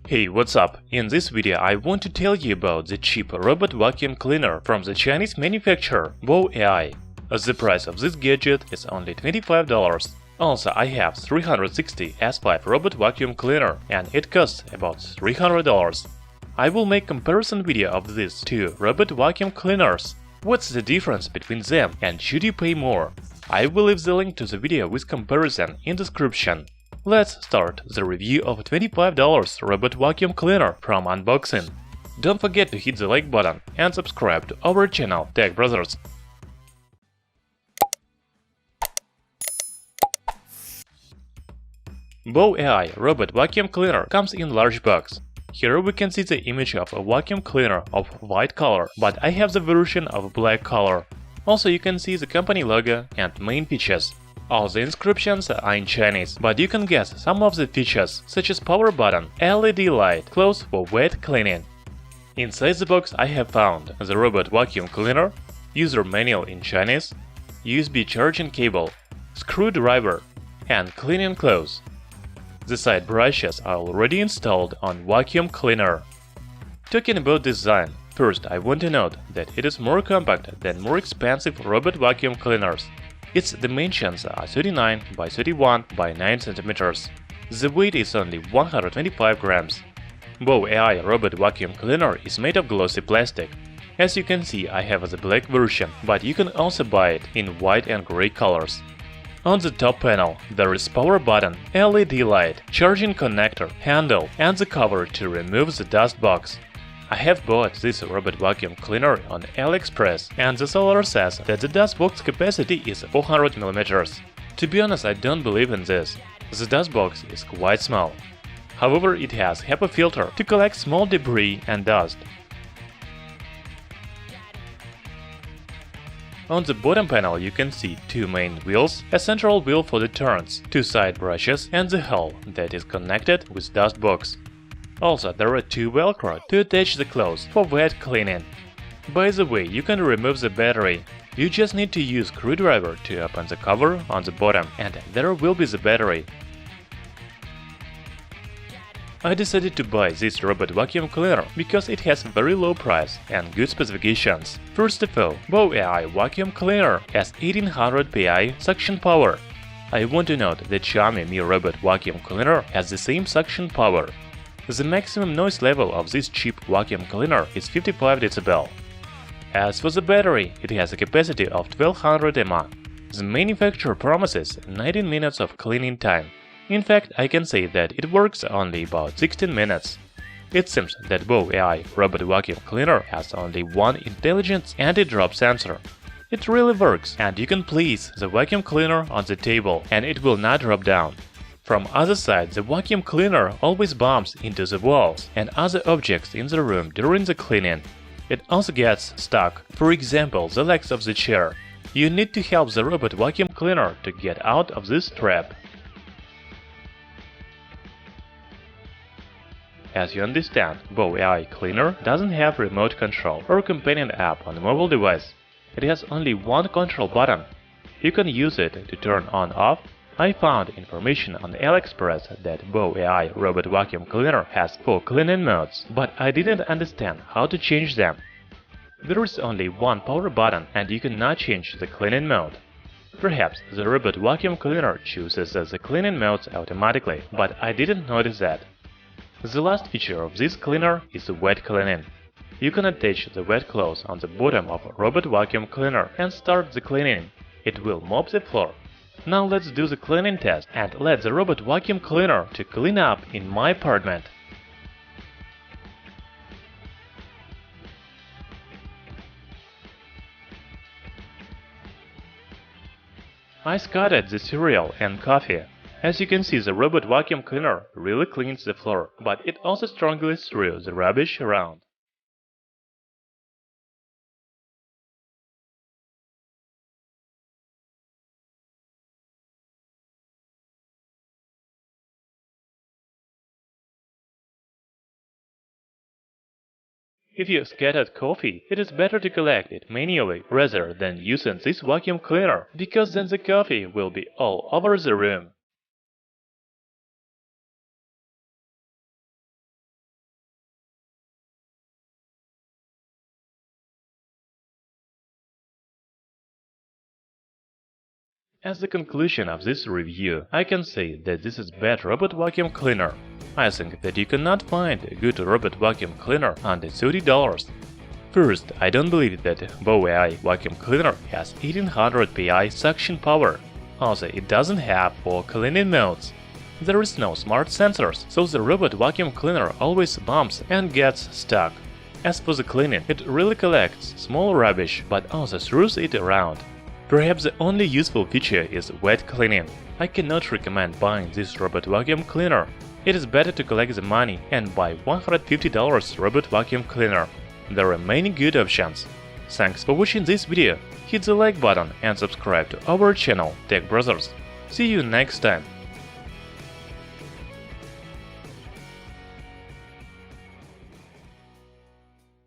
Hey, what's up? In this video I want to tell you about the cheap robot vacuum cleaner from the Chinese manufacturer BowAI. The price of this gadget is only $25. Also, I have 360 S5 robot vacuum cleaner and it costs about $300. I will make comparison video of these two robot vacuum cleaners. What's the difference between them and should you pay more? I will leave the link to the video with comparison in description. Let's start the review of $25 robot vacuum cleaner from unboxing. Don't forget to hit the like button and subscribe to our channel Tech Brothers. BowAI Robot Vacuum Cleaner comes in large box. Here we can see the image of a vacuum cleaner of white color, but I have the version of black color. Also you can see the company logo and main features. All the inscriptions are in Chinese, but you can guess some of the features, such as power button, LED light, clothes for wet cleaning. Inside the box I have found the robot vacuum cleaner, user manual in Chinese, USB charging cable, screwdriver, and cleaning clothes. The side brushes are already installed on vacuum cleaner. Talking about design, first I want to note that it is more compact than more expensive robot vacuum cleaners. Its dimensions are 39 by 31 by 9 cm. The weight is only 125 grams. BowAI Robot Vacuum Cleaner is made of glossy plastic. As you can see, I have the black version, but you can also buy it in white and gray colors. On the top panel, there is power button, LED light, charging connector, handle, and the cover to remove the dust box. I have bought this robot vacuum cleaner on Aliexpress, and the seller says that the dust box capacity is 400 mm. To be honest, I don't believe in this. The dust box is quite small. However, it has HEPA filter to collect small debris and dust. On the bottom panel you can see two main wheels, a central wheel for the turns, two side brushes and the hull that is connected with dust box. Also, there are two Velcro to attach the clothes for wet cleaning. By the way, you can remove the battery. You just need to use screwdriver to open the cover on the bottom, and there will be the battery. I decided to buy this robot vacuum cleaner because it has very low price and good specifications. First of all, BowAI vacuum cleaner has 1800 PI suction power. I want to note that Xiaomi Mi robot vacuum cleaner has the same suction power. The maximum noise level of this cheap vacuum cleaner is 55 dB. As for the battery, it has a capacity of 1200 mAh. The manufacturer promises 19 minutes of cleaning time. In fact, I can say that it works only about 16 minutes. It seems that BowAI Robot Vacuum Cleaner has only one intelligent anti-drop sensor. It really works, and you can place the vacuum cleaner on the table and it will not drop down. From other side, the vacuum cleaner always bumps into the walls and other objects in the room during the cleaning. It also gets stuck, for example, the legs of the chair. You need to help the robot vacuum cleaner to get out of this trap. As you understand, BowAI Cleaner doesn't have remote control or companion app on the mobile device. It has only one control button. You can use it to turn on/off. I found information on Aliexpress that BowAI Robot Vacuum Cleaner has 4 cleaning modes, but I didn't understand how to change them. There is only one power button and you cannot change the cleaning mode. Perhaps the robot vacuum cleaner chooses the cleaning modes automatically, but I didn't notice that. The last feature of this cleaner is wet cleaning. You can attach the wet clothes on the bottom of a robot vacuum cleaner and start the cleaning. It will mop the floor. Now let's do the cleaning test and let the robot vacuum cleaner to clean up in my apartment. I scattered the cereal and coffee. As you can see, the robot vacuum cleaner really cleans the floor, but it also strongly threw the rubbish around. If you scattered coffee, it is better to collect it manually rather than using this vacuum cleaner, because then the coffee will be all over the room. As the conclusion of this review, I can say that this is bad robot vacuum cleaner. I think that you cannot find a good robot vacuum cleaner under $30. First, I don't believe that BowAI vacuum cleaner has 1800 PI suction power. Also, it doesn't have 4 cleaning modes. There is no smart sensors, so the robot vacuum cleaner always bumps and gets stuck. As for the cleaning, it really collects small rubbish but also throws it around. Perhaps the only useful feature is wet cleaning. I cannot recommend buying this robot vacuum cleaner. It is better to collect the money and buy $150 robot vacuum cleaner. There are many good options. Thanks for watching this video. Hit the like button and subscribe to our channel Tech Brothers. See you next time.